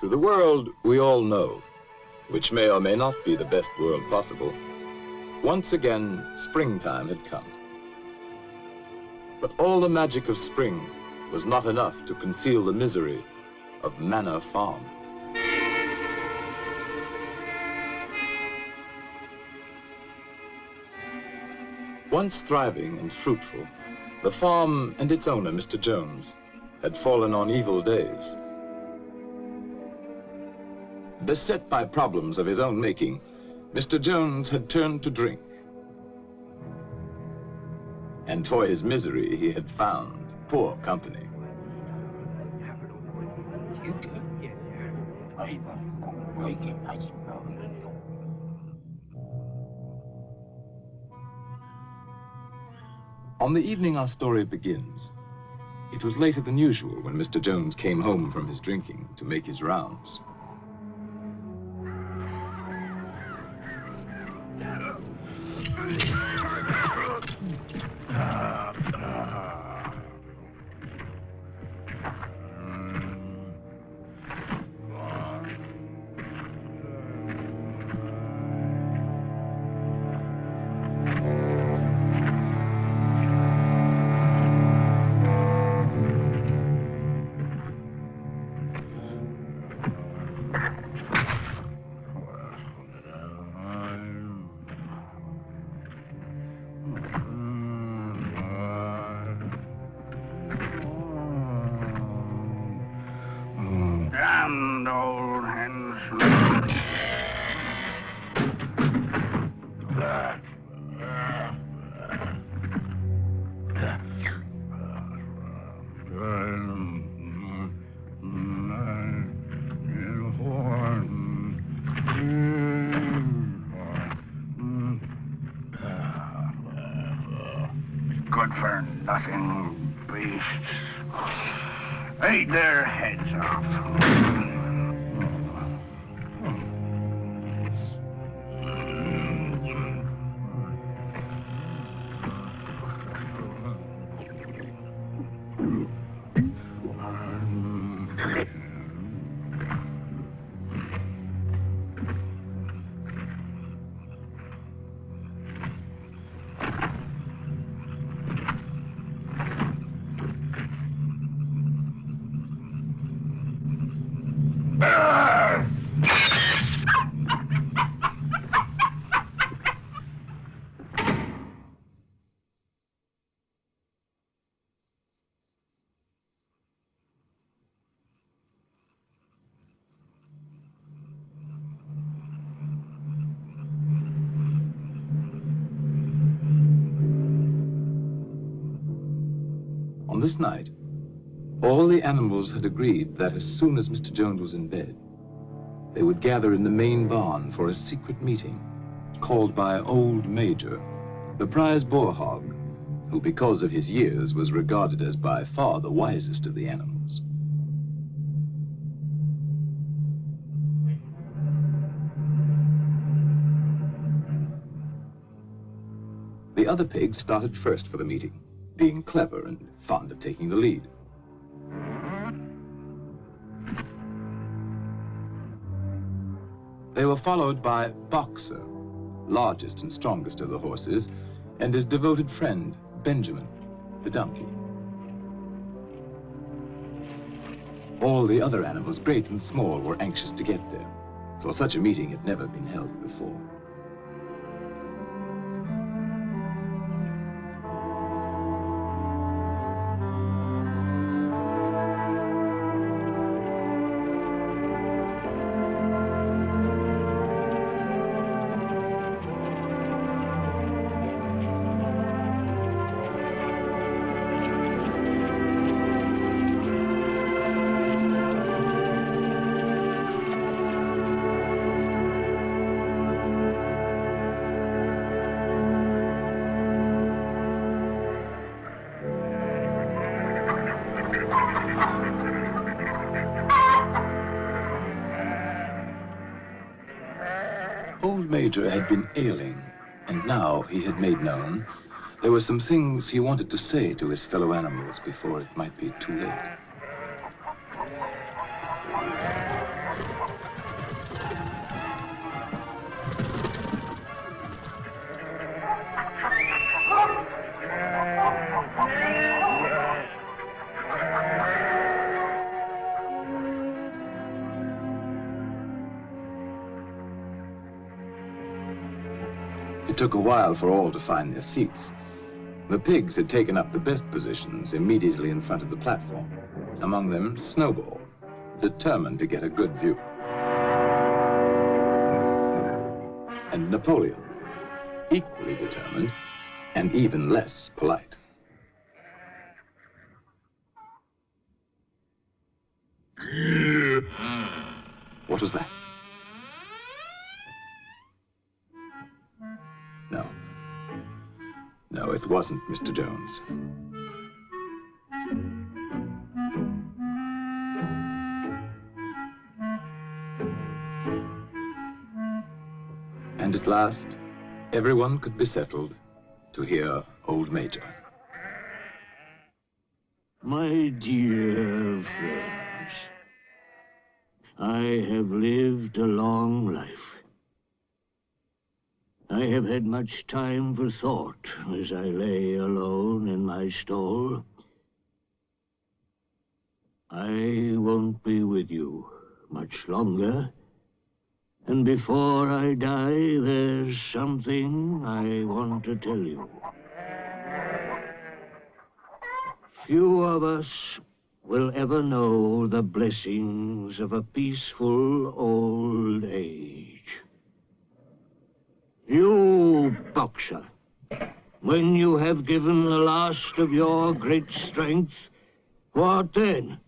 To the world we all know, which may or may not be the best world possible, once again springtime had come. But all the magic of spring was not enough to conceal the misery of Manor Farm. Once thriving and fruitful, the farm and its owner, Mr. Jones, had fallen on evil days. Beset by problems of his own making, Mr. Jones had turned to drink. And for his misery, he had found poor company. On the evening our story begins, it was later than usual when Mr. Jones came home from his drinking to make his rounds. Good for nothing beasts. Eat their heads off. On this night, all the animals had agreed that as soon as Mr. Jones was in bed, they would gather in the main barn for a secret meeting called by Old Major, the prize boar hog, who because of his years was regarded as by far the wisest of the animals. The other pigs started first for the meeting, being clever and fond of taking the lead. They were followed by Boxer, largest and strongest of the horses, and his devoted friend, Benjamin, the donkey. All the other animals, great and small, were anxious to get there, for such a meeting had never been held before. Old Major had been ailing, and now he had made known there were some things he wanted to say to his fellow animals before it might be too late. It took a while for all to find their seats. The pigs had taken up the best positions immediately in front of the platform. Among them, Snowball, determined to get a good view. And Napoleon, equally determined and even less polite. What was that? No. No, it wasn't Mr. Jones. And at last, everyone could be settled to hear Old Major. My dear friends, I have lived a long life. I have had much time for thought as I lay alone in my stall. I won't be with you much longer. And before I die, there's something I want to tell you. Few of us will ever know the blessings of a peaceful old age. You, boxer, when you have given the last of your great strength, what then?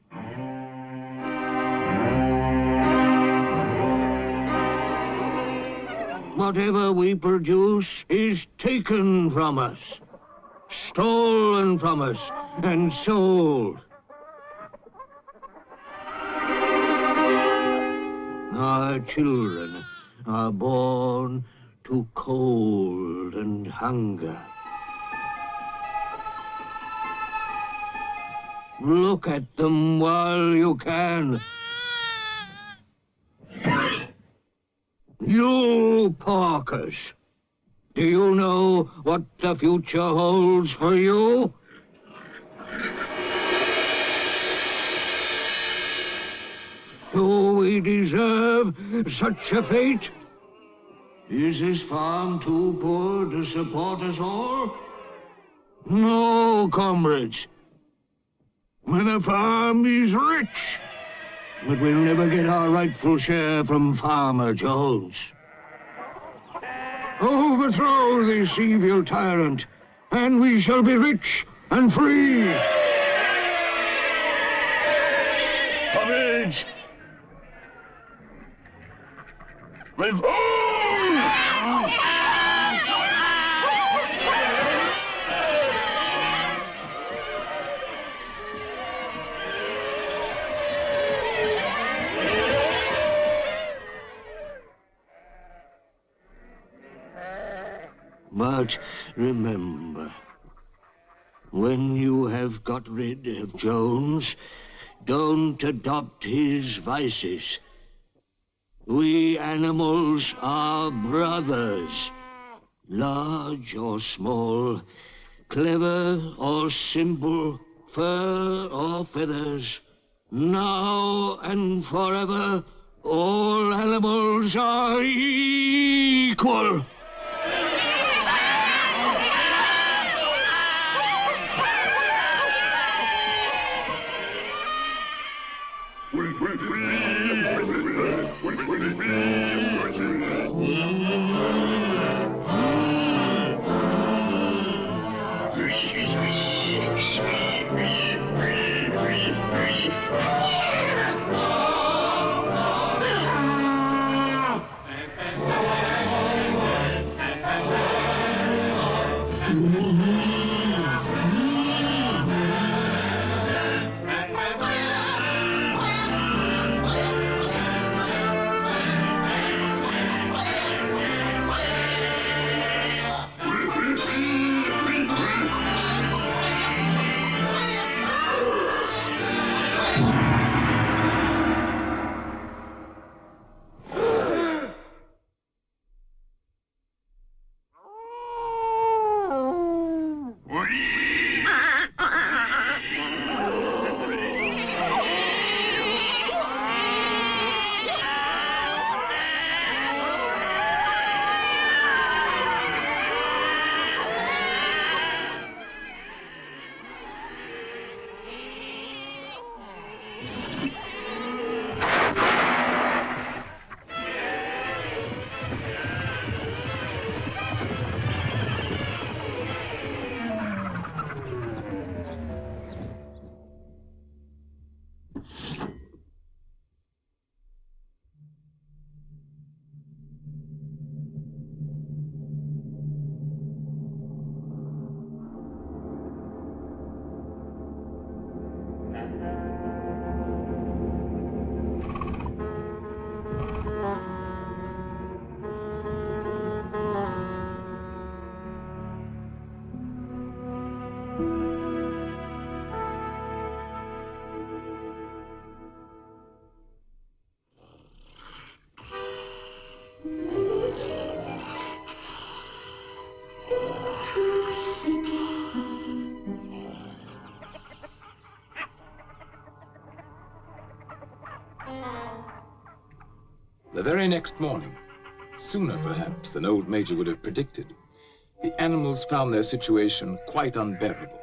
Whatever we produce is taken from us, stolen from us, and sold. Our children are born to cold and hunger. Look at them while you can. You porkers, do you know what the future holds for you? Do we deserve such a fate? Is this farm too poor to support us all? No, comrades. The farm is rich, but we'll never get our rightful share from Farmer Jones. Overthrow this evil tyrant, and we shall be rich and free. Courage! Revolt! But remember, when you have got rid of Jones, don't adopt his vices. We animals are brothers, large or small, clever or simple, fur or feathers. Now and forever, all animals are equal. The very next morning, sooner perhaps than old Major would have predicted, the animals found their situation quite unbearable.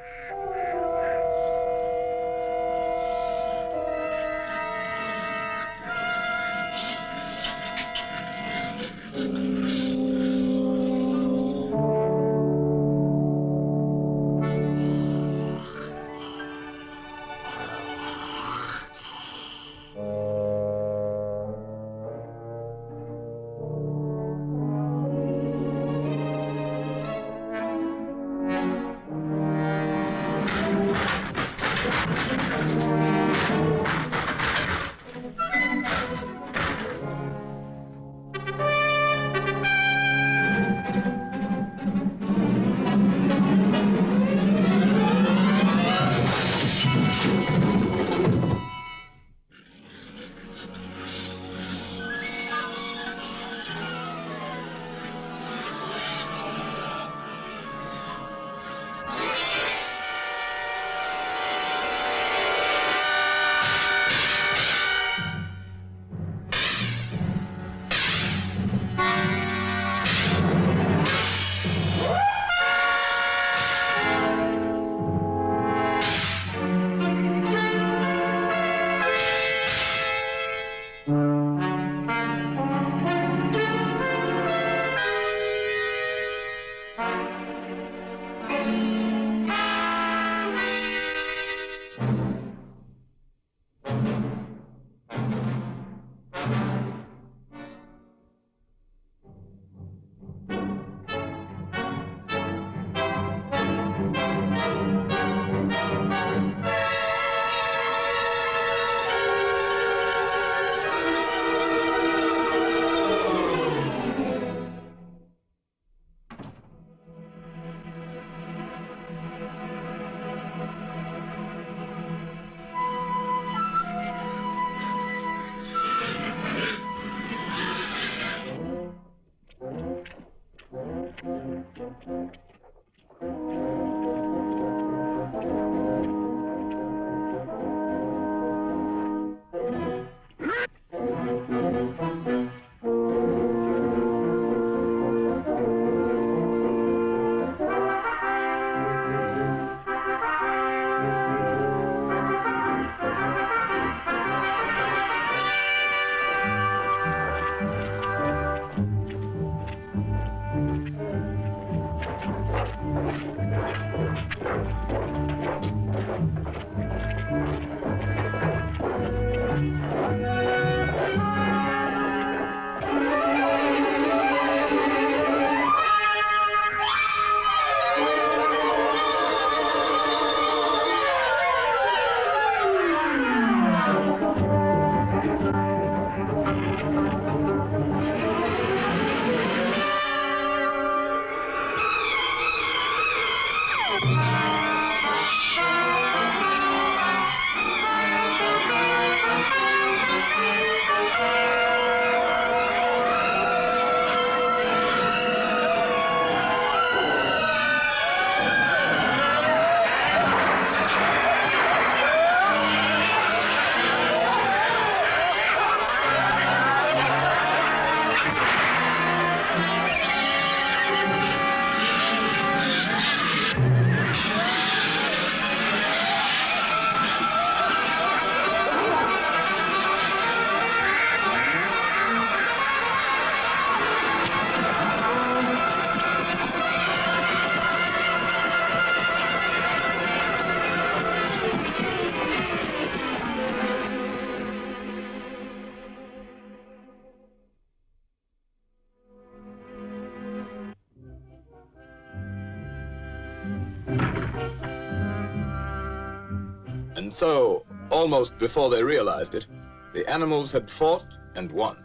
And so, almost before they realized it, the animals had fought and won.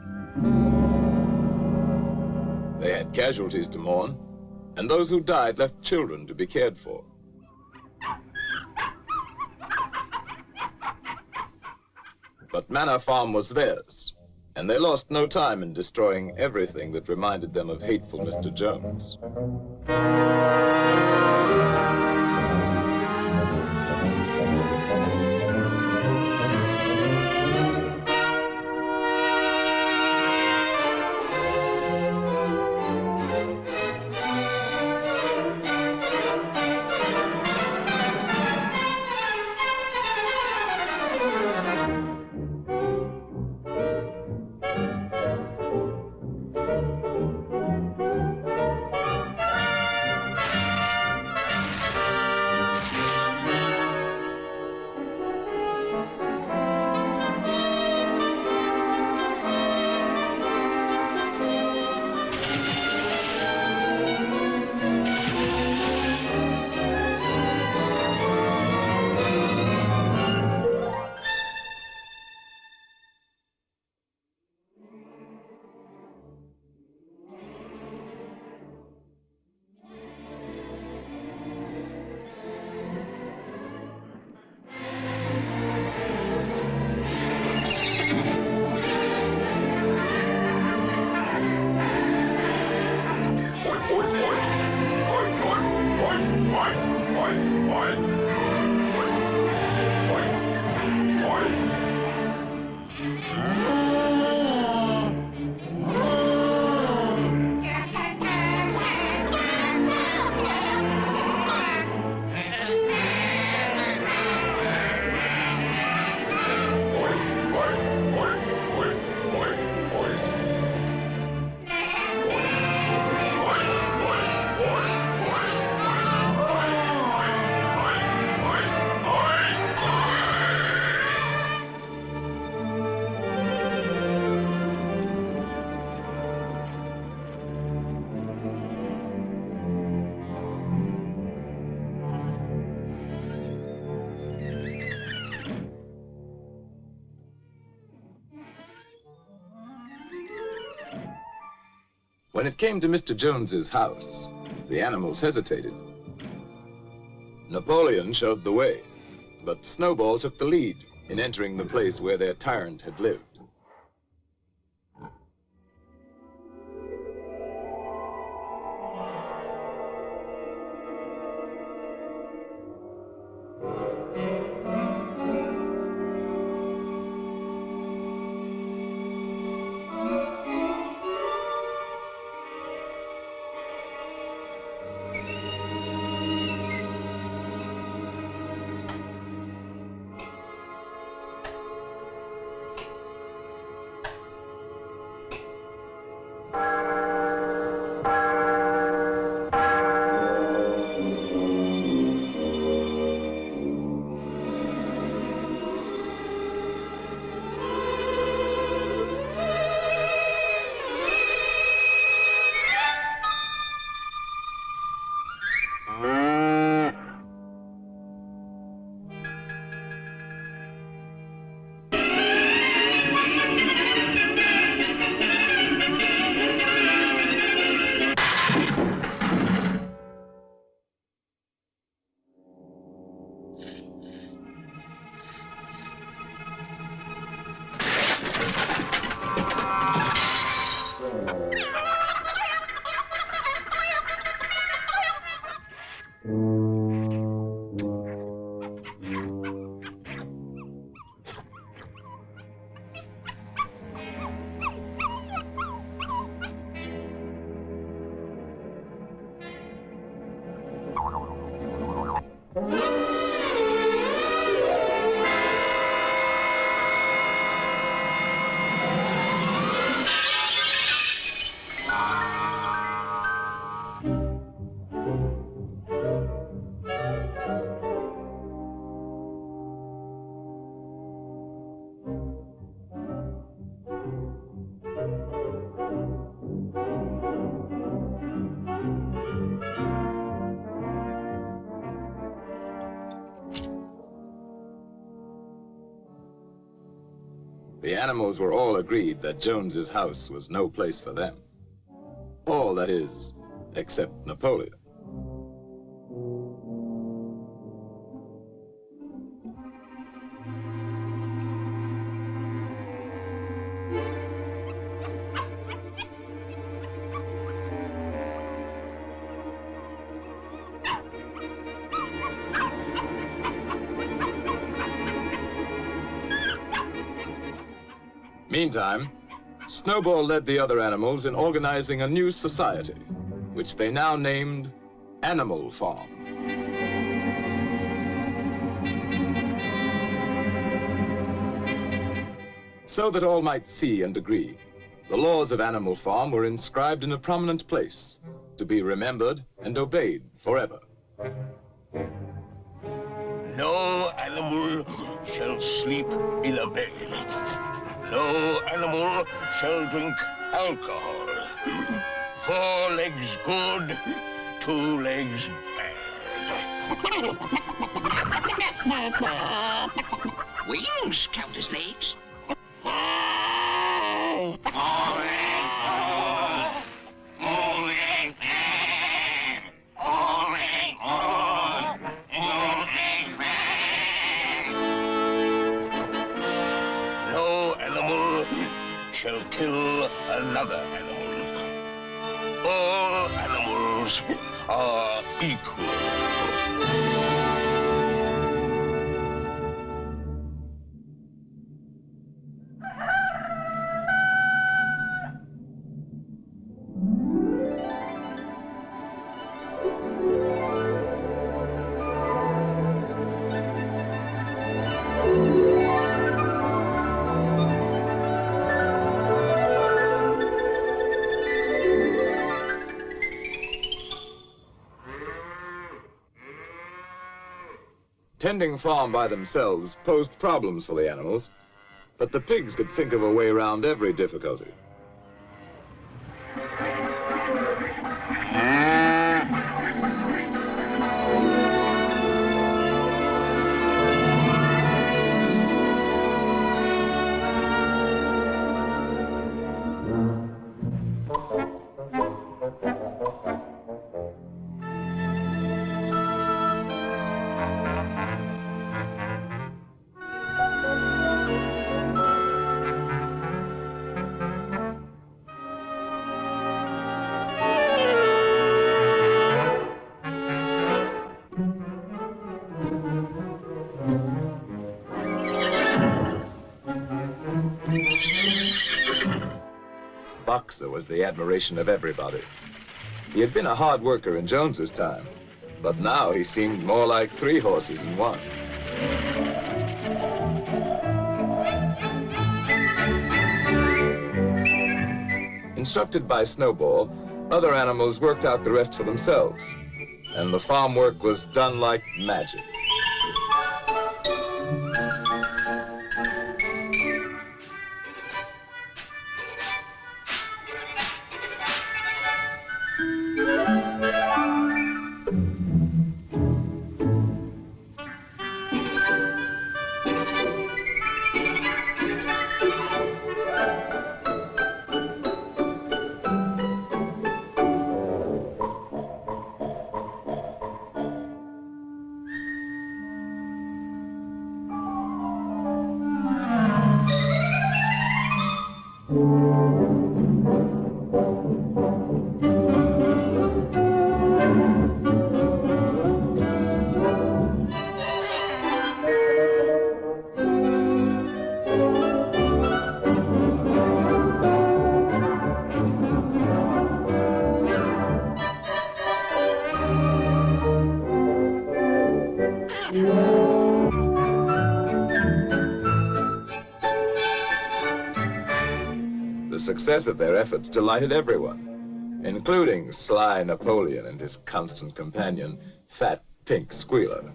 They had casualties to mourn, and those who died left children to be cared for. But Manor Farm was theirs, and they lost no time in destroying everything that reminded them of hateful Mr. Jones. When it came to Mr. Jones's house, the animals hesitated. Napoleon showed the way, but Snowball took the lead in entering the place where their tyrant had lived. The animals were all agreed that Jones's house was no place for them. All, that is, except Napoleon. Meantime, Snowball led the other animals in organizing a new society, which they now named Animal Farm. So that all might see and agree, the laws of Animal Farm were inscribed in a prominent place, to be remembered and obeyed forever. No animal shall sleep in a bed. No animal shall drink alcohol. 4 legs good, 2 legs bad. Wings count as legs. Shall kill another animal. All animals are equal. Tending farm by themselves posed problems for the animals, but the pigs could think of a way around every difficulty. boxer was the admiration of everybody. He had been a hard worker in Jones's time, but now he seemed more like 3 horses in one. Instructed by Snowball, other animals worked out the rest for themselves, and the farm work was done like magic. The success of their efforts delighted everyone, including sly Napoleon and his constant companion, Fat Pink Squealer.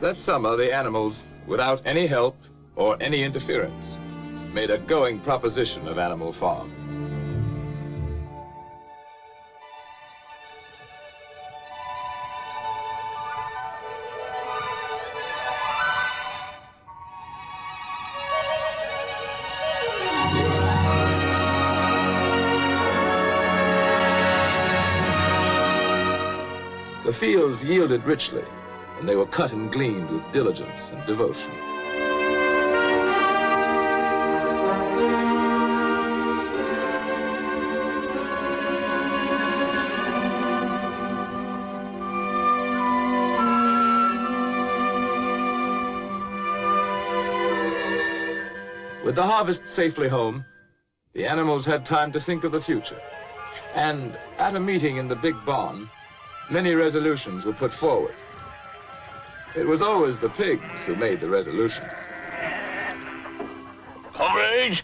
That summer, the animals, without any help or any interference, made a going proposition of Animal Farm. The fields yielded richly, and they were cut and gleaned with diligence and devotion. With the harvest safely home, the animals had time to think of the future. And at a meeting in the big barn, many resolutions were put forward. It was always the pigs who made the resolutions. Comrades,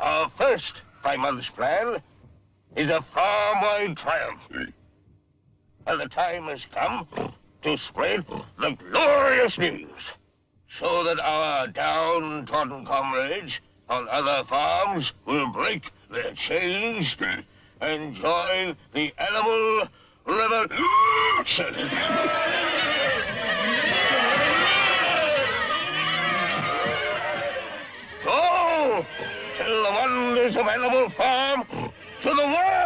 our first 5 months plan is a farm-wide triumph. And the time has come to spread the glorious news so that our downtrodden comrades on other farms will break their chains and join the animal revolution. Go! Tell the wonders of Animal Farm to the world!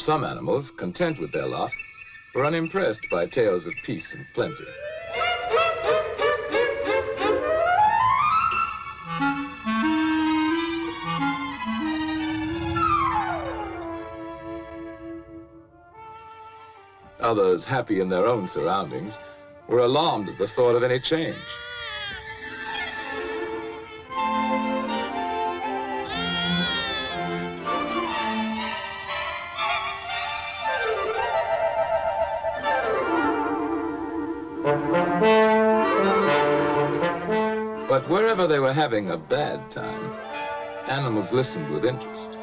Some animals, content with their lot, were unimpressed by tales of peace and plenty. Others, happy in their own surroundings, were alarmed at the thought of any change. But wherever they were having a bad time, animals listened with interest.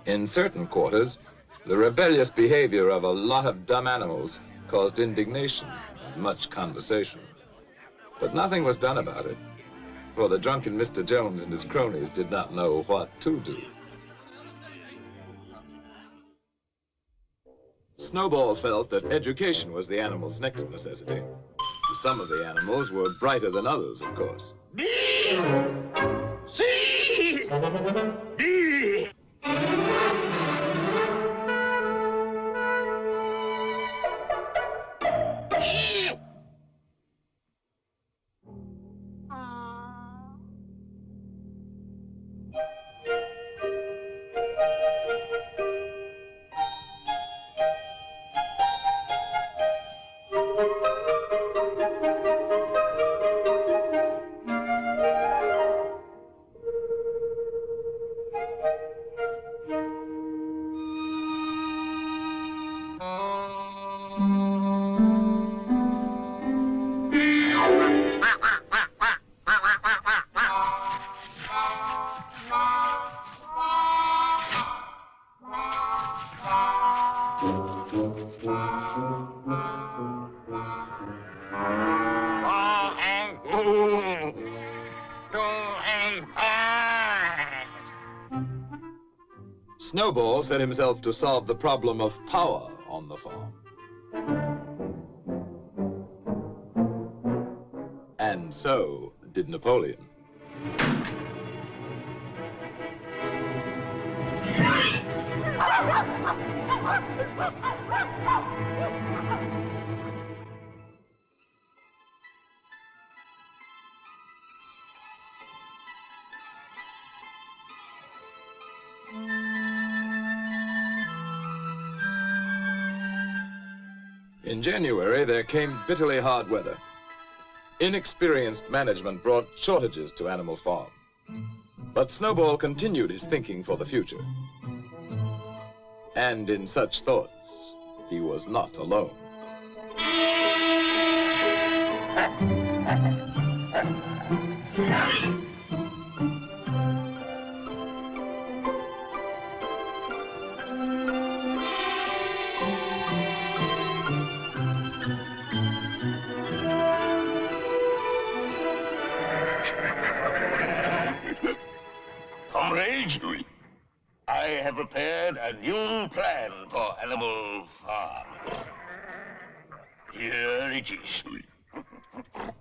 In certain quarters, the rebellious behavior of a lot of dumb animals caused indignation and much conversation. But nothing was done about it, for the drunken Mr. Jones and his cronies did not know what to do. Snowball felt that education was the animal's next necessity. Some of the animals were brighter than others, of course. B! C! D! Snowball set himself to solve the problem of power on the farm. And so did Napoleon. In January, there came bitterly hard weather. Inexperienced management brought shortages to Animal Farm. But Snowball continued his thinking for the future. And in such thoughts, he was not alone. Comrades, I have prepared a new plan for Animal Farm. Here it is.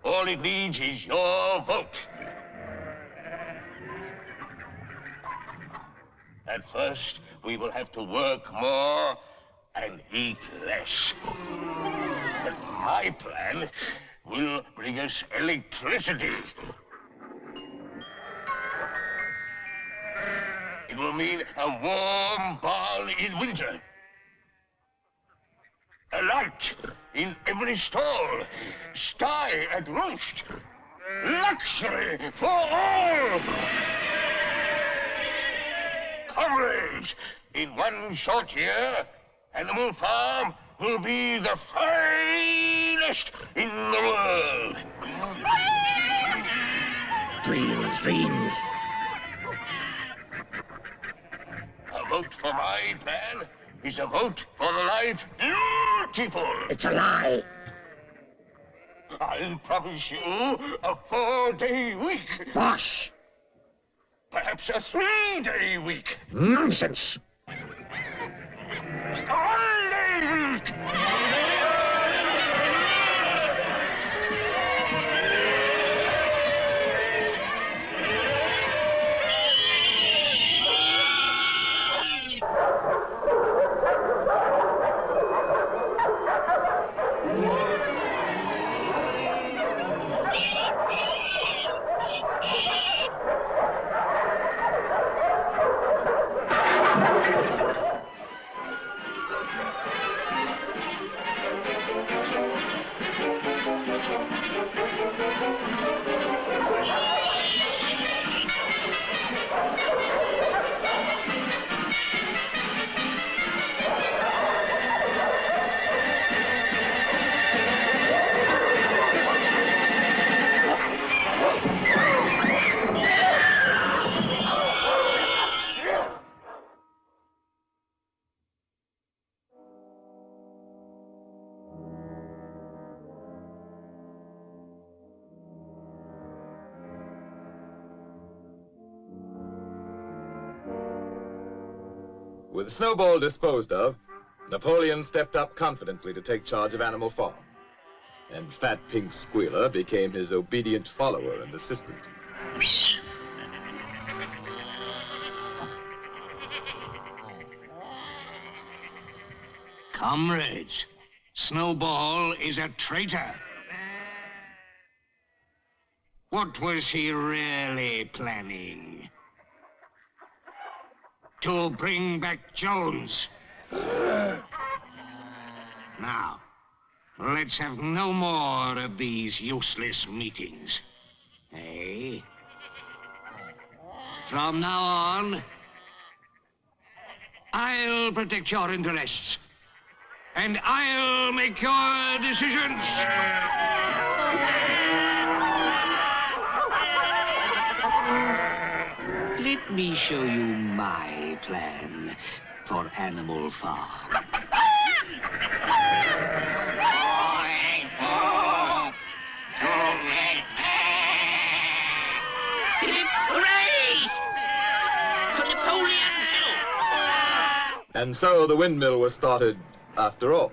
All it needs is your vote. At first, we will have to work more and eat less. But my plan will bring us electricity. It will mean a warm barn in winter. A light in every stall. Sty at roast. Luxury for all. Comrades, in one short year, Animal Farm will be the finest in the world. dreams. A vote for my plan is a vote for the life beautiful. It's a lie. I'll promise you a 4-day week. Bosh! Perhaps a 3-day week. Nonsense! A 1-day week. With Snowball disposed of, Napoleon stepped up confidently to take charge of Animal Farm, and Fat Pink Squealer became his obedient follower and assistant. Comrades, Snowball is a traitor. What was he really planning? To bring back Jones. Now, let's have no more of these useless meetings. Eh? From now on, I'll protect your interests. And I'll make your decisions. Let me show you my plan for Animal Farm. Hooray! For Napoleon! And so the windmill was started after all.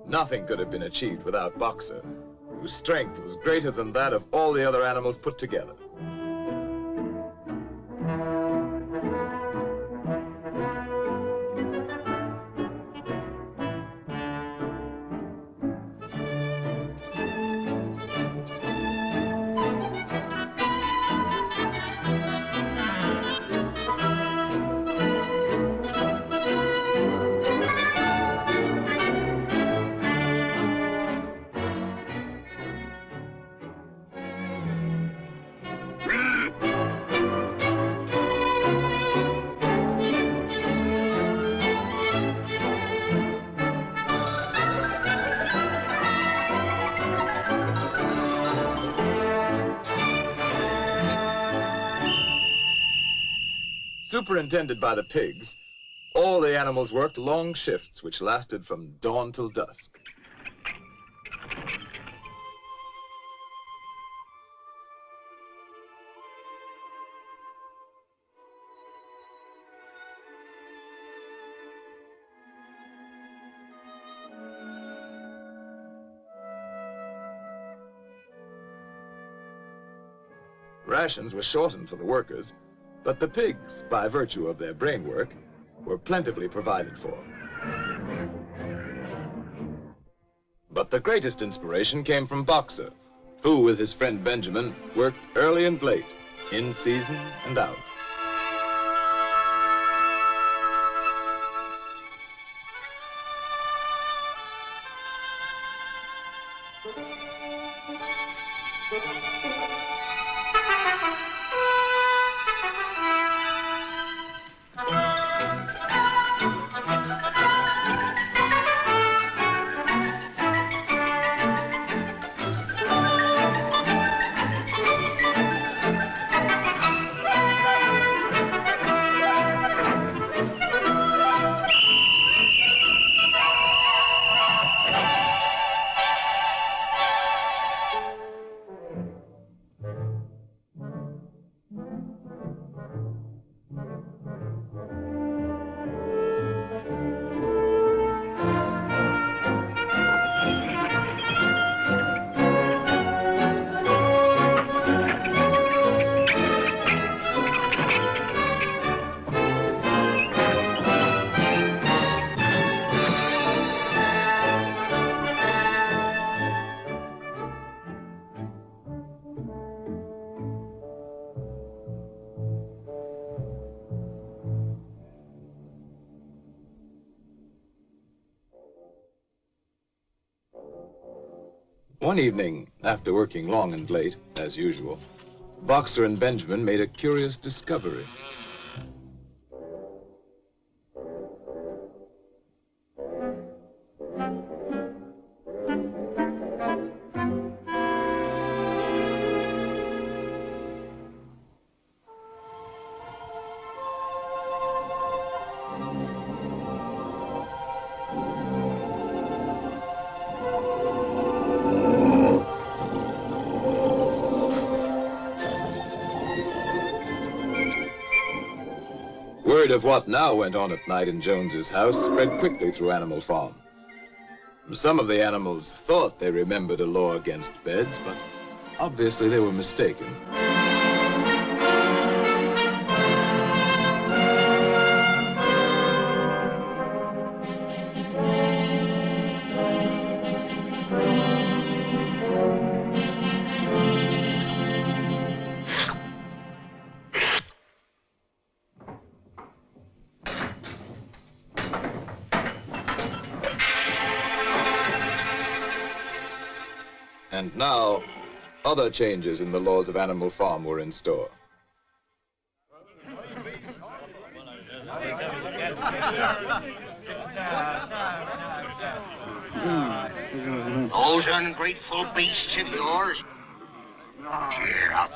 Nothing could have been achieved without Boxer, whose strength was greater than that of all the other animals put together. Superintended by the pigs, all the animals worked long shifts which lasted from dawn till dusk. Rations were shortened for the workers, but the pigs, by virtue of their brain work, were plentifully provided for. But the greatest inspiration came from Boxer, who, with his friend Benjamin, worked early and late, in season and out. One evening, after working long and late, as usual, Boxer and Benjamin made a curious discovery. Word of what now went on at night in Jones's house spread quickly through Animal Farm. Some of the animals thought they remembered a law against beds, but obviously they were mistaken. And now, other changes in the laws of Animal Farm were in store. Those ungrateful beasts of yours. Cheer up.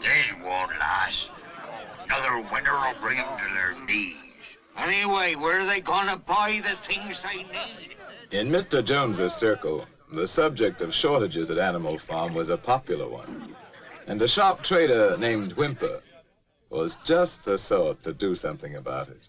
This won't last. Another winter will bring them to their knees. Anyway, where are they gonna buy the things they need? In Mr. Jones's circle, the subject of shortages at Animal Farm was a popular one. And a sharp trader named Whimper was just the sort to do something about it.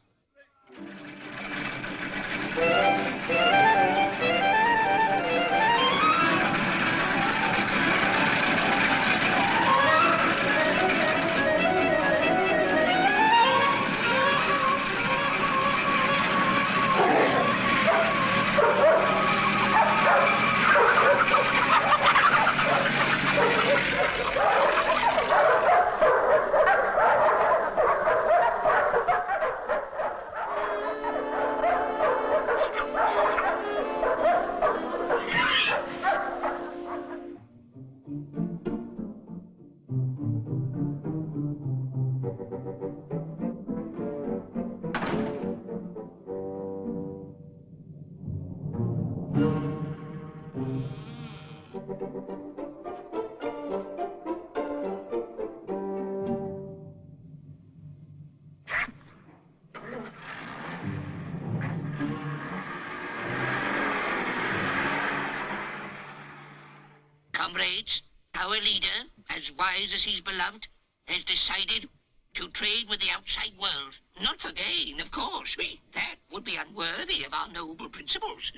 Comrades, our leader, as wise as he's beloved, has decided to trade with the outside world. Not for gain, of course. That would be unworthy of our noble principles.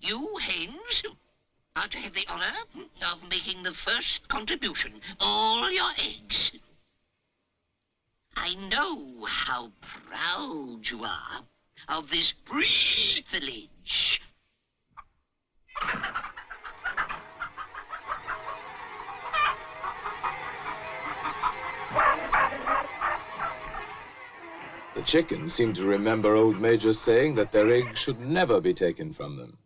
You, hens, are to have the honor of making the first contribution. All your eggs. I know how proud you are of this privilege. The chickens seemed to remember old Major saying that their eggs should never be taken from them.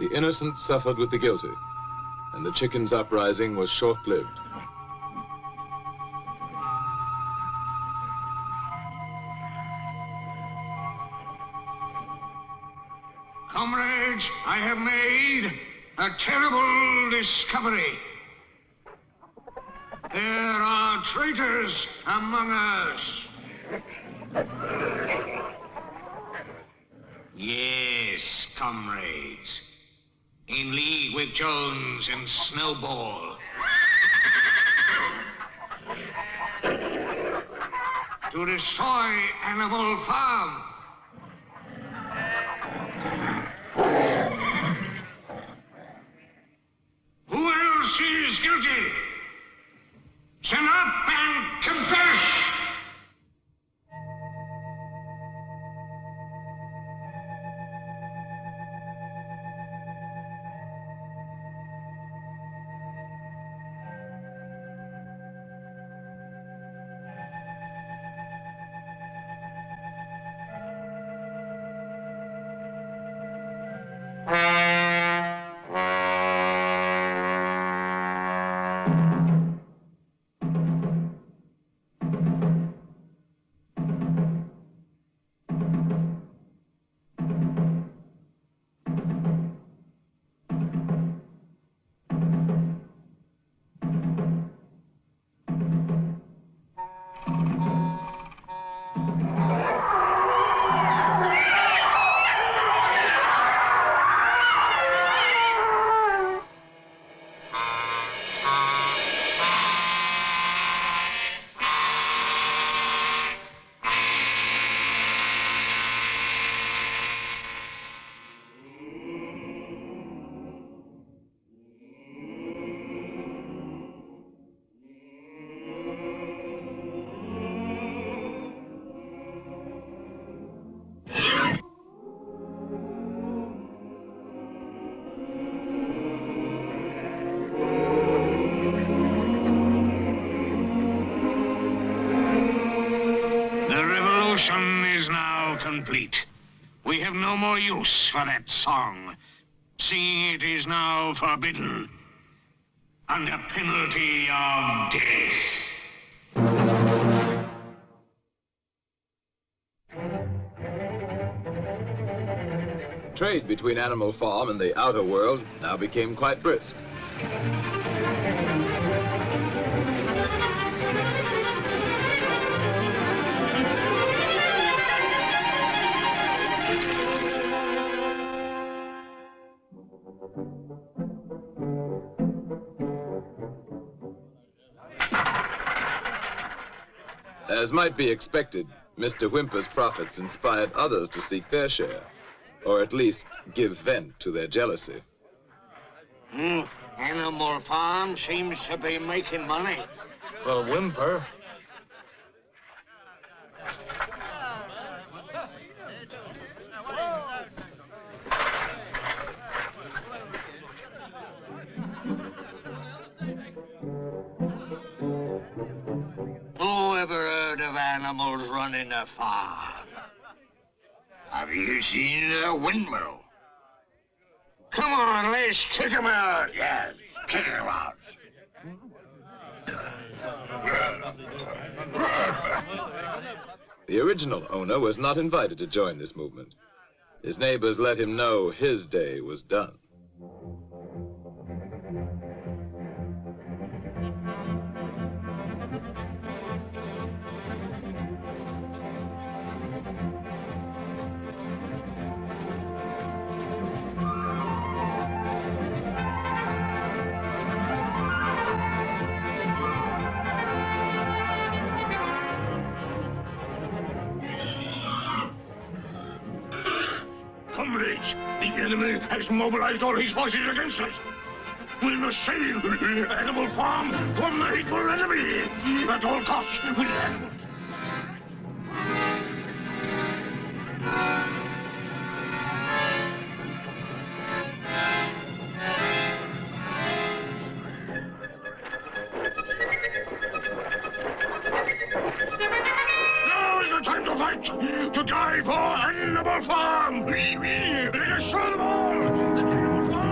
The innocent suffered with the guilty, and the chickens' uprising was short-lived. Comrades, I have made a terrible discovery. There are traitors among us. Yes, comrades. In league with Jones and Snowball. To destroy Animal Farm. Who else is guilty? Stand up and confess! Is now complete. We have no more use for that song. Singing it is now forbidden, under penalty of death. Trade between Animal Farm and the outer world now became quite brisk. As might be expected, Mr. Whymper's profits inspired others to seek their share, or at least give vent to their jealousy. Animal Farm seems to be making money. For Whymper. Who ever heard of animals running a farm? Have you seen a windmill? Come on, let's kick him out. Yes, kick him out. The original owner was not invited to join this movement. His neighbors let him know his day was done. Comrades, the enemy has mobilized all his forces against us. We must save Animal Farm from the hateful enemy. At all costs, with animals. Now is the time to fight, to die for Animal Farm. Let us show them all that Animal Farm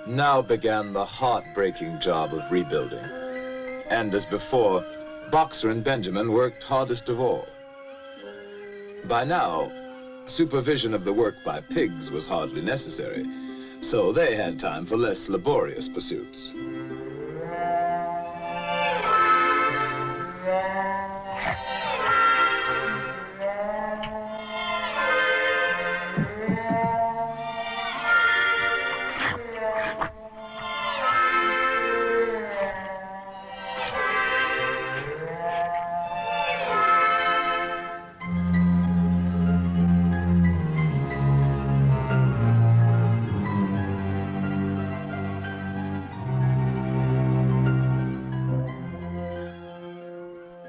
Now began the heartbreaking job of rebuilding. And as before, Boxer and Benjamin worked hardest of all. By now, supervision of the work by pigs was hardly necessary, so they had time for less laborious pursuits.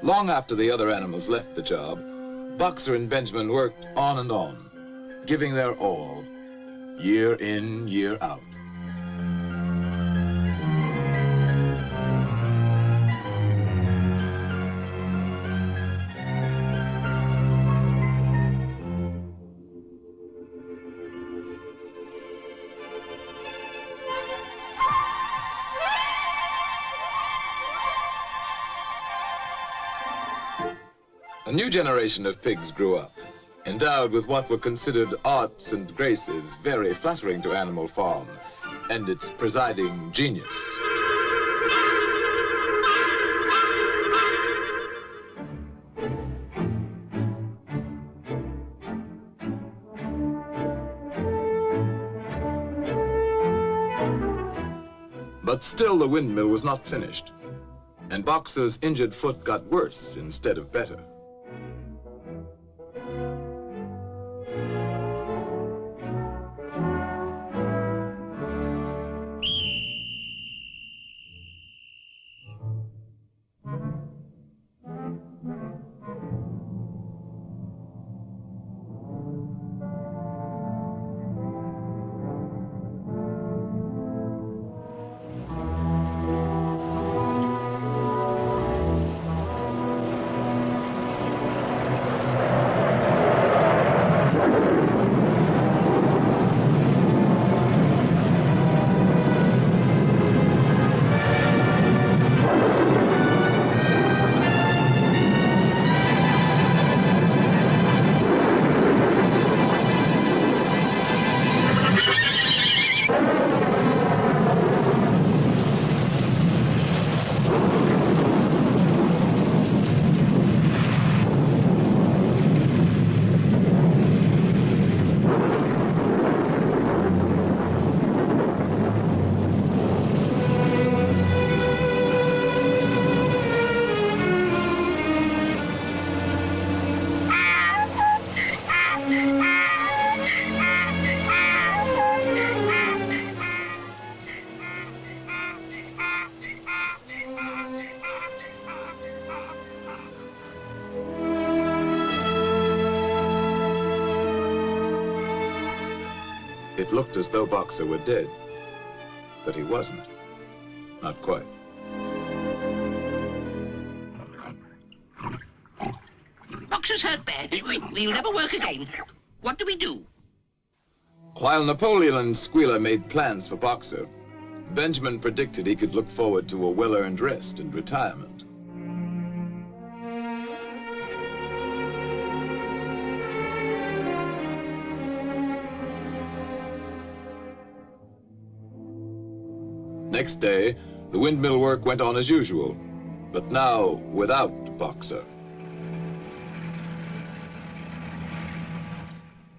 Long after the other animals left the job, Boxer and Benjamin worked on and on, giving their all, year in, year out. A new generation of pigs grew up, endowed with what were considered arts and graces very flattering to Animal Farm and its presiding genius. But still the windmill was not finished, and Boxer's injured foot got worse instead of better. It looked as though Boxer were dead, but he wasn't. Not quite. Boxer's hurt bad. He'll never work again. What do we do? While Napoleon and Squealer made plans for Boxer, Benjamin predicted he could look forward to a well-earned rest and retirement. Next day, the windmill work went on as usual, but now without Boxer.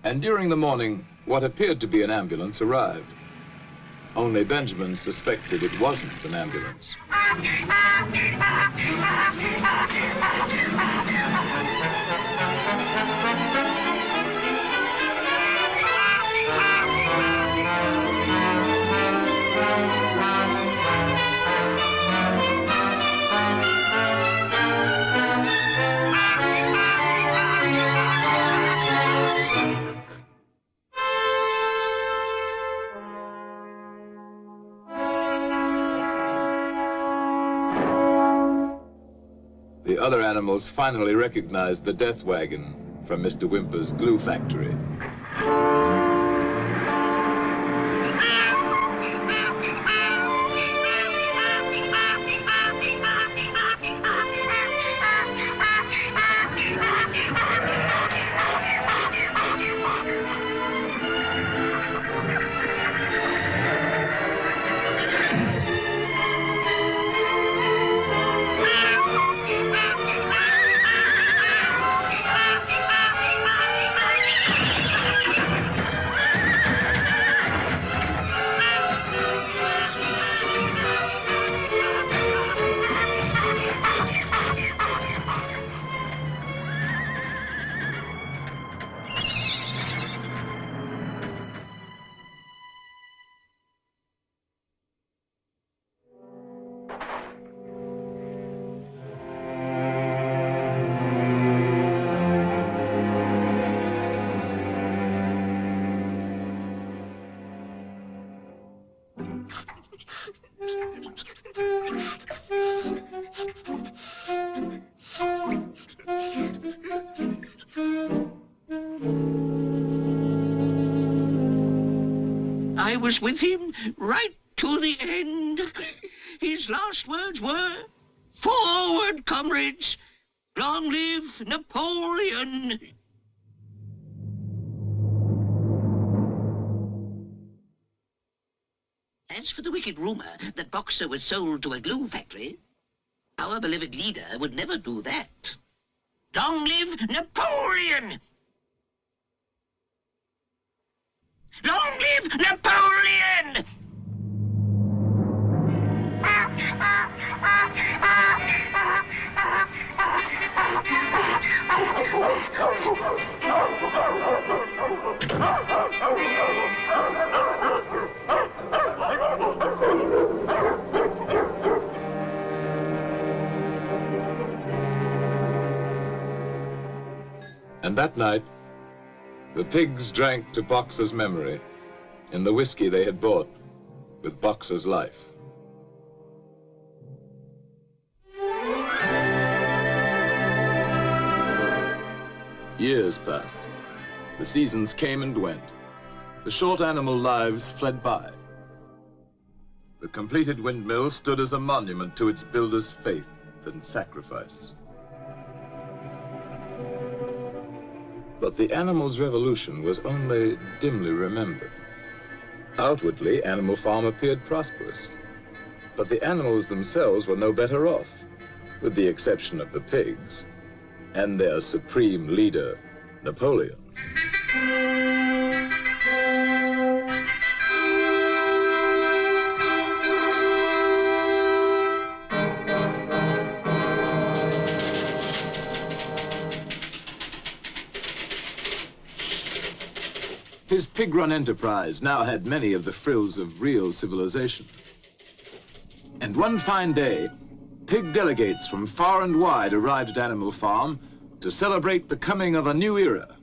And during the morning, what appeared to be an ambulance arrived. Only Benjamin suspected it wasn't an ambulance. The other animals finally recognized the death wagon from Mr. Whymper's glue factory. I was with him right to the end. His last words were, "Forward, comrades! Long live Napoleon!" As for the wicked rumor that Boxer was sold to a glue factory, our beloved leader would never do that. Long live Napoleon! Long live Napoleon! And that night, the pigs drank to Boxer's memory in the whiskey they had bought with Boxer's life. Years passed. The seasons came and went. The short animal lives fled by. The completed windmill stood as a monument to its builder's faith and sacrifice. But the animal's revolution was only dimly remembered. Outwardly, Animal Farm appeared prosperous, but the animals themselves were no better off, with the exception of the pigs and their supreme leader, Napoleon. His pig-run enterprise now had many of the frills of real civilization. And one fine day, pig delegates from far and wide arrived at Animal Farm to celebrate the coming of a new era.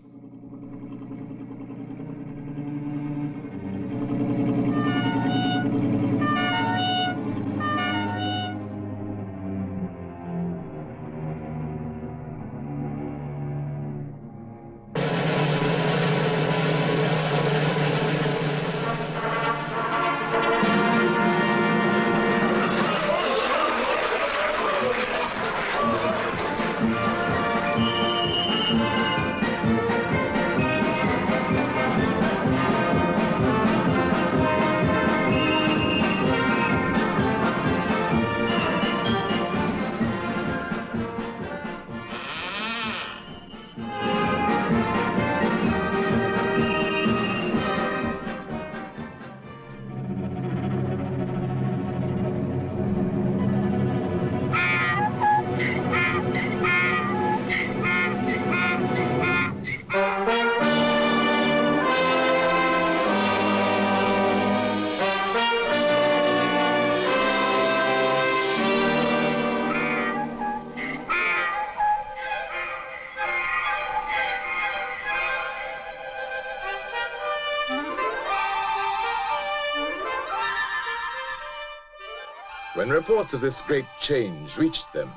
When reports of this great change reached them,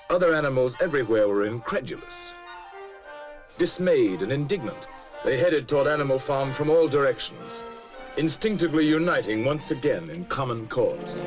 other animals everywhere were incredulous. Dismayed and indignant, they headed toward Animal Farm from all directions, instinctively uniting once again in common cause.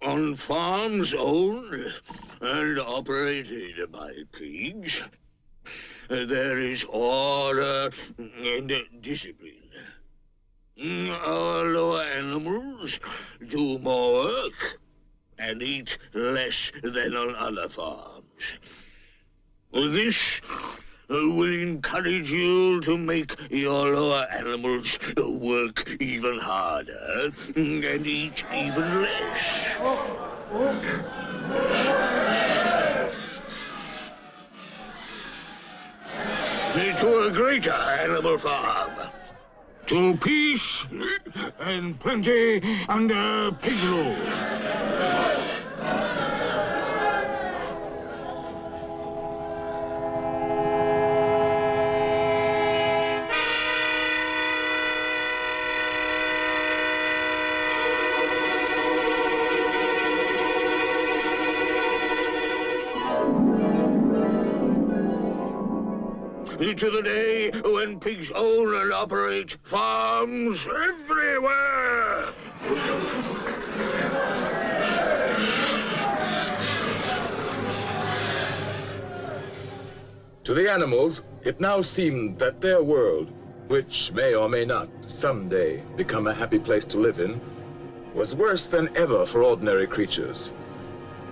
On farms owned and operated by pigs, there is order and discipline. Our lower animals do more work and eat less than on other farms. This will encourage you to make your lower animals work even harder and eat even less. to a greater animal farm. To peace and plenty under pig rule. To the day when pigs own and operate farms everywhere. To the animals, it now seemed that their world, which may or may not someday become a happy place to live in, was worse than ever for ordinary creatures.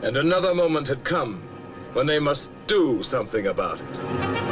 And another moment had come when they must do something about it.